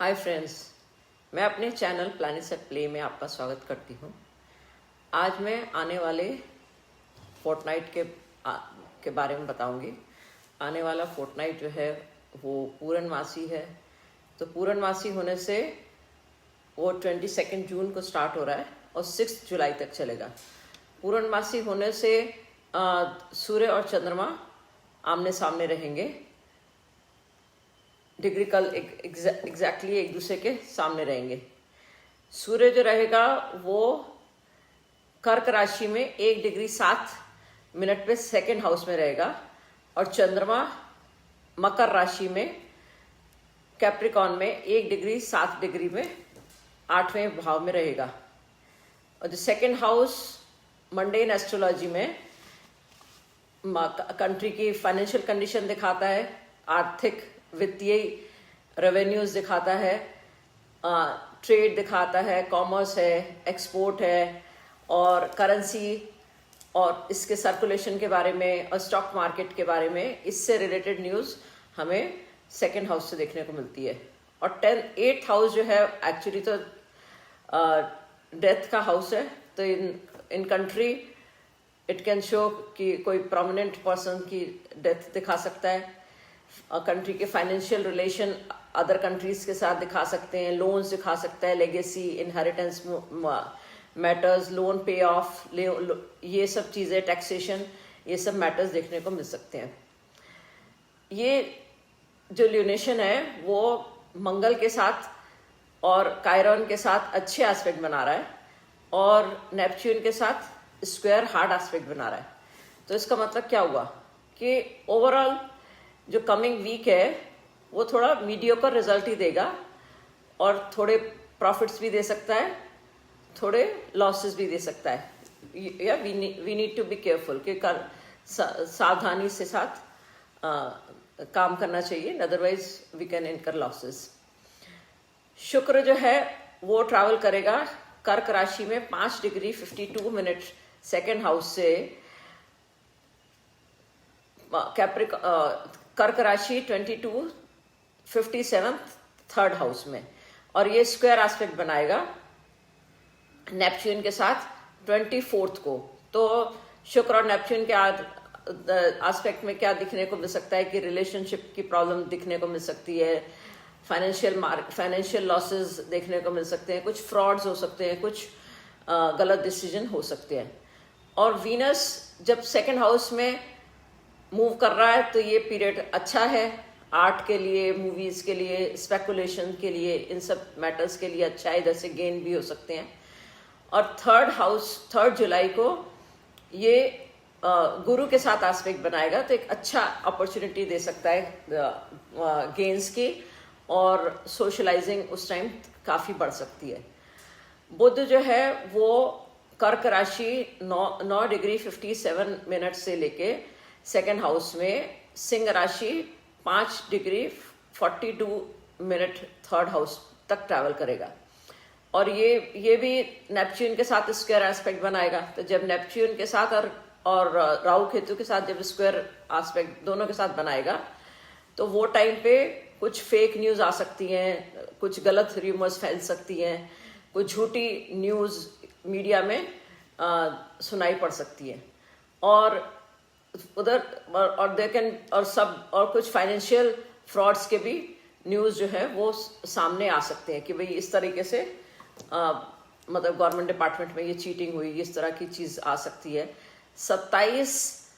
Hi friends, मैं अपने channel planets at play में आपका स्वागत करती हूँ। आज मैं आने वाले फोर्टनाइट के बारे में बताऊंगी। आने वाला फोर्टनाइट जो है वो पूर्णमासी है। तो पूर्णमासी होने से वो 22 जून को स्टार्ट हो रहा है और 6 जुलाई तक चलेगा। पूर्णमासी होने से सूर्य और चंद्रमा आमने सामने रहेंगे। डिग्री कल एग्जैक्टली एक दूसरे के सामने रहेंगे। सूर्य जो रहेगा वो कर्क राशि में 1 डिग्री 7 मिनट पे सेकेंड हाउस में रहेगा और चंद्रमा मकर राशि में कैप्रिकॉन में 1 डिग्री 7 डिग्री में 8वें भाव में रहेगा। और जो सेकेंड हाउस मंडेन एस्ट्रोलॉजी में कंट्री की फाइनेंशियल कंडीशन दिखाता है, आर्थिक वित्तीय रेवेन्यूज दिखाता है, ट्रेड दिखाता है, कॉमर्स है, एक्सपोर्ट है और करेंसी और इसके सर्कुलेशन के बारे में और स्टॉक मार्केट के बारे में, इससे रिलेटेड न्यूज़ हमें सेकेंड हाउस से देखने को मिलती है। और 8th हाउस जो है एक्चुअली तो डेथ का हाउस है। तो in country it can show कि कोई प्रोमिनेंट पर्सन की डेथ दिखा सकता है। कंट्री के फाइनेंशियल रिलेशन अदर कंट्रीज के साथ दिखा सकते हैं, लोन्स दिखा सकता है, लेगेसी, इनहेरिटेंस मैटर्स, लोन पे ऑफ, ये सब चीज़ें, टैक्सेशन, ये सब मैटर्स देखने को मिल सकते हैं। ये जो ल्यूनेशन है वो मंगल के साथ और कायरन के साथ अच्छे एस्पेक्ट बना रहा है और नेपच्यून के साथ स्क्वायर हार्ड एस्पेक्ट बना रहा है। तो इसका मतलब क्या हुआ कि ओवरऑल जो कमिंग वीक है वो थोड़ा मीडियोकर रिजल्ट ही देगा और थोड़े प्रॉफिट्स भी दे सकता है, थोड़े लॉसेस भी दे सकता है। या we need to be careful कि सावधानी से साथ काम करना चाहिए, otherwise we can incur losses. शुक्र जो है वो ट्रैवल करेगा कर्क राशि में 5 डिग्री 52 मिनट सेकेंड हाउस से कर्क राशि 2257 थर्ड हाउस में, और ये स्क्वायर एस्पेक्ट बनाएगा नेपच्यून के साथ 24th को। तो शुक्र और नेपच्यून के एस्पेक्ट में क्या दिखने को मिल सकता है कि रिलेशनशिप की प्रॉब्लम दिखने को मिल सकती है, फाइनेंशियल लॉसेस देखने को मिल सकते हैं, कुछ फ्रॉड्स हो सकते हैं, कुछ गलत डिसीजन हो सकते हैं। और वीनस जब सेकेंड हाउस में मूव कर रहा है तो ये पीरियड अच्छा है आर्ट के लिए, मूवीज के लिए, स्पेकुलेशन के लिए, इन सब मैटर्स के लिए अच्छा है। इधर से गेन भी हो सकते हैं। और 3 जुलाई को ये गुरु के साथ एस्पेक्ट बनाएगा तो एक अच्छा अपॉर्चुनिटी दे सकता है गेन्स की, और सोशलाइजिंग उस टाइम काफ़ी बढ़ सकती है। बुध जो है वो कर्क राशि 9 डिग्री 57 मिनट से लेके सेकेंड हाउस में सिंह राशि 5 डिग्री 42 मिनट थर्ड हाउस तक ट्रैवल करेगा। और ये भी नेपच्यून के साथ स्क्वायर एस्पेक्ट बनाएगा। तो जब नेपच्यून के साथ और राहु केतु के साथ जब स्क्वायर एस्पेक्ट दोनों के साथ बनाएगा तो वो टाइम पे कुछ फेक न्यूज़ आ सकती हैं, कुछ गलत र्यूमर्स फैल सकती हैं, कुछ झूठी न्यूज़ मीडिया में सुनाई पड़ सकती है। और उधर और कुछ फाइनेंशियल फ्रॉड्स के भी न्यूज़ जो है वो सामने आ सकते हैं कि भाई इस तरीके से मतलब गवर्नमेंट डिपार्टमेंट में ये चीटिंग हुई, इस तरह की चीज़ आ सकती है। 27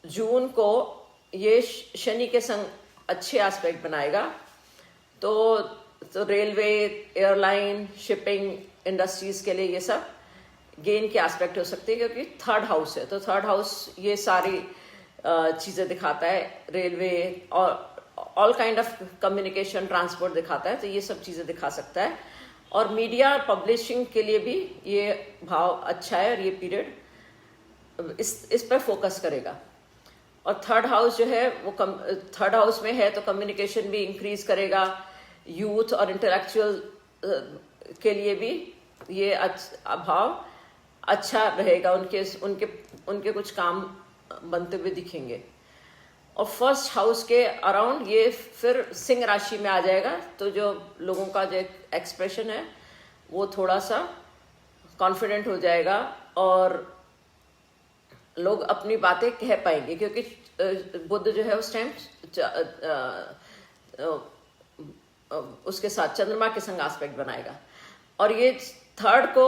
जून को ये शनि के संग अच्छे एस्पेक्ट बनाएगा। तो रेलवे, एयरलाइन, शिपिंग इंडस्ट्रीज के लिए ये सब गेन के एस्पेक्ट हो सकते हैं क्योंकि थर्ड हाउस है। तो थर्ड हाउस ये सारी चीज़ें दिखाता है, रेलवे और all kind of communication, transport दिखाता है। तो ये सब चीज़ें दिखा सकता है। और मीडिया पब्लिशिंग के लिए भी ये भाव अच्छा है और ये पीरियड इस पर फोकस करेगा। और थर्ड हाउस जो है वो थर्ड हाउस में है तो कम्युनिकेशन भी इंक्रीज करेगा। यूथ और इंटेलेक्चुअल के लिए भी ये भाव अच्छा रहेगा, उनके कुछ काम बनते हुए दिखेंगे। और फर्स्ट हाउस के अराउंड ये फिर सिंह राशि में आ जाएगा, तो जो लोगों का जो एक्सप्रेशन है वो थोड़ा सा कॉन्फिडेंट हो जाएगा और लोग अपनी बातें कह पाएंगे, क्योंकि बुध जो है उस टाइम उसके साथ चंद्रमा के संग एस्पेक्ट बनाएगा। और ये थर्ड को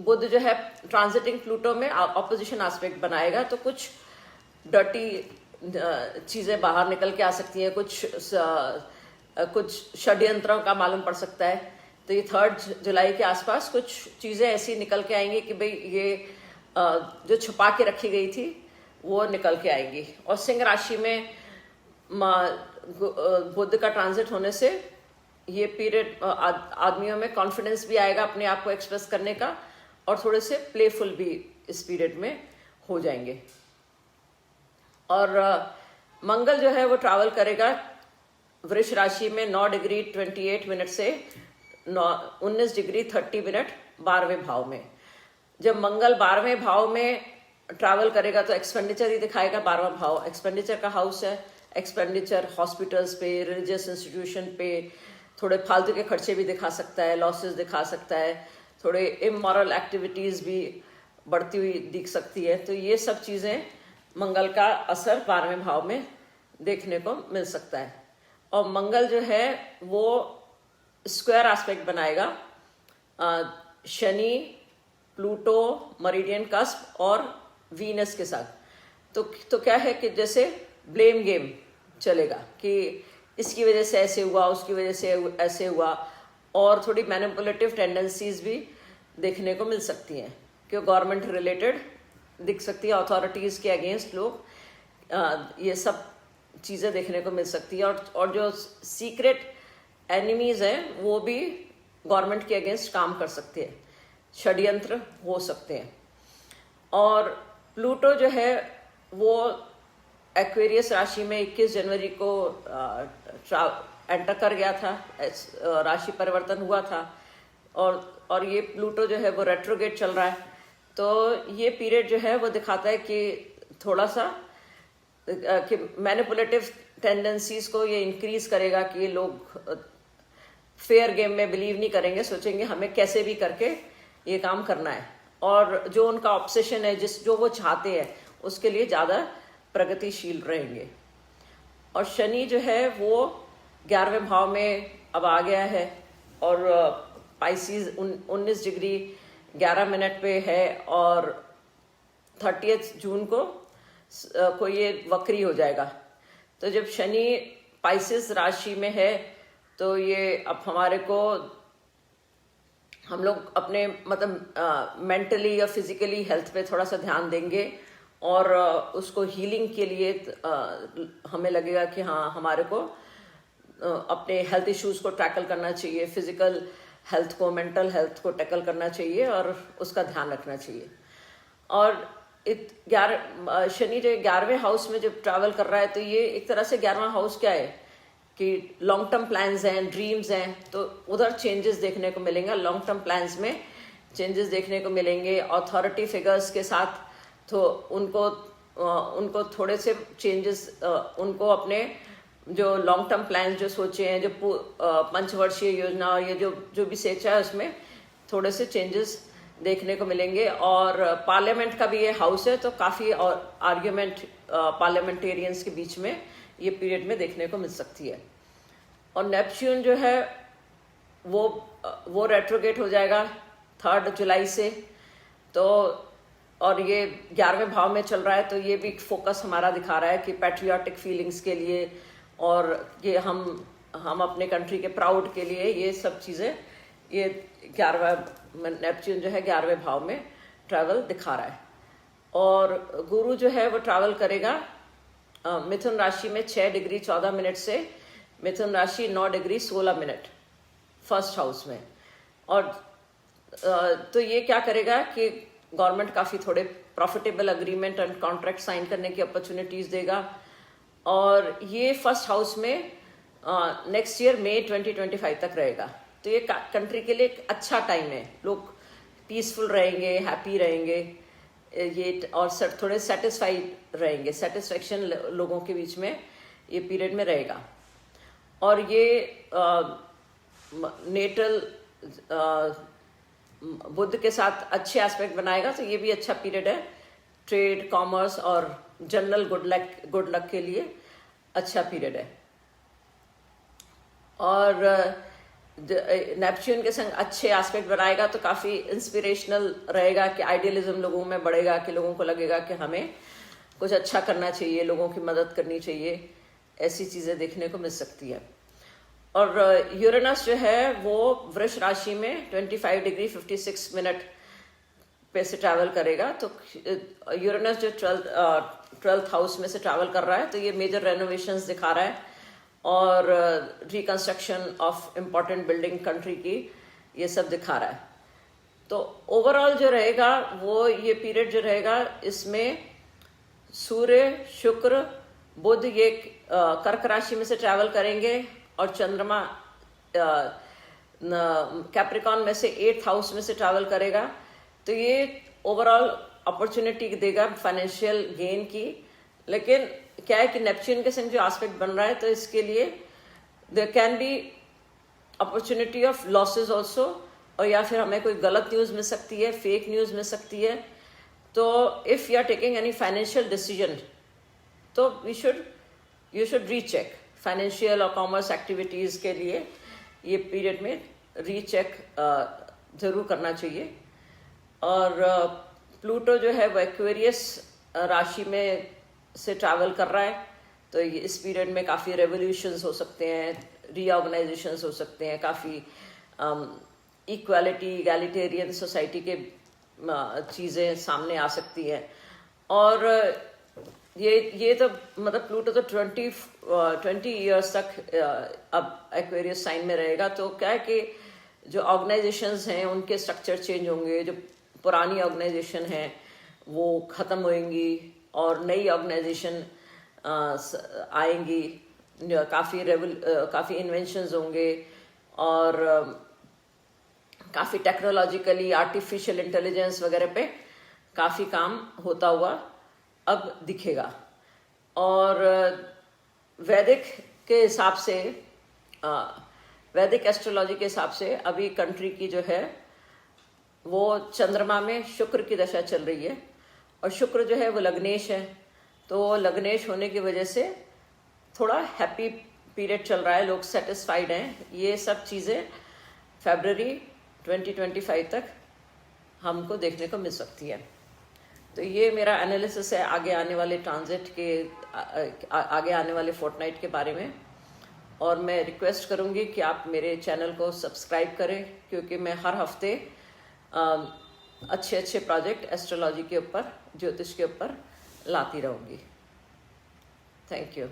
बुध जो है ट्रांजिटिंग प्लूटो में ऑपोजिशन एस्पेक्ट बनाएगा, तो कुछ डर्टी चीजें बाहर निकल के आ सकती हैं, कुछ षड्यंत्रों का मालूम पड़ सकता है। तो ये 3 जुलाई के आसपास कुछ चीजें ऐसी निकल के आएंगी कि भाई ये जो छुपा के रखी गई थी वो निकल के आएंगी। और सिंह राशि में बुध का ट्रांजिट होने से ये पीरियड आदमियों में कॉन्फिडेंस भी आएगा अपने आप को एक्सप्रेस करने का, और थोड़े से प्लेफुल भी इस पीरियड में हो जाएंगे। और मंगल जो है वो ट्रैवल करेगा वृष राशि में 9 डिग्री 28 मिनट से 19 डिग्री 30 मिनट 12वें भाव में। जब मंगल 12वें भाव में ट्रैवल करेगा तो एक्सपेंडिचर ही दिखाएगा। 12वां भाव एक्सपेंडिचर का हाउस है। एक्सपेंडिचर हॉस्पिटल्स पे, रिलीजियस इंस्टीट्यूशन पे, थोड़े फालतू के खर्चे भी दिखा सकता है, लॉसेस दिखा सकता है, थोड़े इमोरल एक्टिविटीज भी बढ़ती हुई दिख सकती है। तो ये सब चीजें मंगल का असर 12वें भाव में देखने को मिल सकता है। और मंगल जो है वो स्क्वायर एस्पेक्ट बनाएगा शनि, प्लूटो, मरीडियन कस्प और वीनस के साथ। तो क्या है कि जैसे ब्लेम गेम चलेगा कि इसकी वजह से ऐसे हुआ, उसकी वजह से ऐसे हुआ, और थोड़ी मैनिपुलेटिव टेंडेंसीज भी देखने को मिल सकती हैं कि गवर्नमेंट रिलेटेड दिख सकती है, अथॉरिटीज़ के अगेंस्ट लोग ये सब चीज़ें देखने को मिल सकती है। और जो सीक्रेट एनिमीज हैं वो भी गवर्नमेंट के अगेंस्ट काम कर सकते हैं, षड्यंत्र हो सकते हैं। और प्लूटो जो है वो एक्वेरियस राशि में 21 जनवरी को एंटर कर गया था, राशि परिवर्तन हुआ था। और ये प्लूटो जो है वो रेट्रोगेट चल रहा है। तो ये पीरियड जो है वो दिखाता है कि थोड़ा सा कि मैनिपुलेटिव टेंडेंसीज को ये इंक्रीज करेगा कि ये लोग फेयर गेम में बिलीव नहीं करेंगे, सोचेंगे हमें कैसे भी करके ये काम करना है, और जो उनका ऑब्सेशन है, जो वो चाहते हैं उसके लिए ज़्यादा प्रगतिशील रहेंगे। और शनि जो है वो 11वें भाव में अब आ गया है और पाइसिस 19 डिग्री 11 मिनट पे है, और 30 जून को ये वक्री हो जाएगा। तो जब शनि पाइसिस राशि में है तो ये अब हमारे को, हम लोग अपने मतलब मेंटली या फिजिकली हेल्थ पे थोड़ा सा ध्यान देंगे, और उसको हीलिंग के लिए हमें लगेगा कि हाँ हमारे को अपने हेल्थ इश्यूज को टैकल करना चाहिए, फिजिकल हेल्थ को, मेंटल हेल्थ को टैकल करना चाहिए और उसका ध्यान रखना चाहिए। और शनि जो 11वें हाउस में जब ट्रैवल कर रहा है तो ये एक तरह से 11वां हाउस क्या है कि लॉन्ग टर्म प्लान्स हैं, ड्रीम्स हैं, तो उधर चेंजेस देखने को मिलेंगे। लॉन्ग टर्म प्लान्स में चेंजेस देखने को मिलेंगे। अथॉरिटी फिगर्स के साथ तो उनको थोड़े से चेंजेस, उनको अपने जो लॉन्ग टर्म प्लान्स जो सोचे हैं, जो पंचवर्षीय योजना और ये जो भी सोचा है उसमें थोड़े से चेंजेस देखने को मिलेंगे। और पार्लियामेंट का भी ये हाउस है, तो काफ़ी और आर्ग्यूमेंट पार्लियामेंटेरियंस के बीच में ये पीरियड में देखने को मिल सकती है। और नेपच्यून जो है वो रेट्रोगेट हो जाएगा 3 जुलाई से। तो और ये 11वें भाव में चल रहा है, तो ये भी फोकस हमारा दिखा रहा है कि पैट्रियाटिक फीलिंग्स के लिए और ये हम अपने कंट्री के प्राउड के लिए ये सब चीज़ें, ये 11वां नेपच्यून जो है 11वें भाव में ट्रैवल दिखा रहा है। और गुरु जो है वो ट्रैवल करेगा मिथुन राशि में 6 डिग्री 14 मिनट से मिथुन राशि 9 डिग्री 16 मिनट फर्स्ट हाउस में। और तो ये क्या करेगा कि गवर्नमेंट काफ़ी थोड़े profitable agreement and contract sign करने की अपॉर्चुनिटीज़ देगा। और ये फर्स्ट हाउस में नेक्स्ट ईयर मई 2025 तक रहेगा। तो ये कंट्री के लिए एक अच्छा टाइम है, लोग पीसफुल रहेंगे, हैप्पी रहेंगे ये, और थोड़े सेटिस्फाइड रहेंगे, सेटिस्फेक्शन लोगों के बीच में ये पीरियड में रहेगा। और ये नेटल बुध के साथ अच्छे एस्पेक्ट बनाएगा, तो ये भी अच्छा पीरियड है ट्रेड, कॉमर्स और जनरल गुड लक के लिए अच्छा पीरियड है। और नेपच्यून के संग अच्छे एस्पेक्ट बनाएगा तो काफ़ी इंस्पिरेशनल रहेगा कि आइडियलिज्म लोगों में बढ़ेगा, कि लोगों को लगेगा कि हमें कुछ अच्छा करना चाहिए, लोगों की मदद करनी चाहिए, ऐसी चीज़ें देखने को मिल सकती है। और यूरेनस जो है वो वृष राशि में 25 डिग्री 56 मिनट पे से ट्रैवल करेगा। तो यूरेनस जो 12th हाउस में से ट्रैवल कर रहा है, तो ये मेजर रेनोवेशंस दिखा रहा है और reconstruction of important building country की, ये सब दिखा रहा है। तो ओवरऑल जो रहेगा वो ये पीरियड जो रहेगा, इसमें सूर्य, शुक्र, बुध ये कर्क राशि में से ट्रैवल करेंगे और चंद्रमा कैप्रिकॉन में से 8th हाउस में से ट्रैवल करेगा। तो ये ओवरऑल अपॉर्चुनिटी देगा फाइनेंशियल गेन की। लेकिन क्या है कि नेपच्यून के संग जो एस्पेक्ट बन रहा है, तो इसके लिए there can be opportunity of losses also, और या फिर हमें कोई गलत न्यूज़ मिल सकती है, फेक न्यूज़ मिल सकती है। तो if you are taking any financial decision, तो यू शुड रीचेक फाइनेंशियल और कॉमर्स एक्टिविटीज़ के लिए ये पीरियड में रीचेक ज़रूर करना चाहिए। और प्लूटो जो है वो एक्वेरियस राशि में से ट्रैवल कर रहा है, तो इस पीरियड में काफ़ी रेवोल्यूशंस हो सकते हैं, रीऑर्गेनाइजेशंस हो सकते हैं, काफ़ी इक्वालिटेरियन सोसाइटी के चीज़ें सामने आ सकती हैं। और ये तो मतलब प्लूटो तो 20 ईयर्स तक अब एक्वेरियस साइन में रहेगा। तो क्या है कि जो ऑर्गेनाइजेशंस हैं उनके स्ट्रक्चर चेंज होंगे, जो पुरानी ऑर्गेनाइजेशन है वो ख़त्म होएंगी और नई ऑर्गेनाइजेशन आएंगी, काफ़ी इन्वेंशंस होंगे और काफ़ी टेक्नोलॉजिकली आर्टिफिशियल इंटेलिजेंस वगैरह पे काफ़ी काम होता हुआ अब दिखेगा। और वैदिक के हिसाब से, वैदिक एस्ट्रोलॉजी के हिसाब से अभी कंट्री की जो है वो चंद्रमा में शुक्र की दशा चल रही है, और शुक्र जो है वो लग्नेश है। तो लग्नेश होने की वजह से थोड़ा हैप्पी पीरियड चल रहा है, लोग सेटिस्फाइड हैं। ये सब चीज़ें फरवरी 2025 तक हमको देखने को मिल सकती है। तो ये मेरा एनालिसिस है आगे आने वाले ट्रांजिट के, आगे आने वाले फोर्टनाइट के बारे में। और मैं रिक्वेस्ट करूँगी कि आप मेरे चैनल को सब्सक्राइब करें, क्योंकि मैं हर हफ्ते अच्छे अच्छे प्रोजेक्ट एस्ट्रोलॉजी के ऊपर, ज्योतिष के ऊपर लाती रहूँगी। Thank you.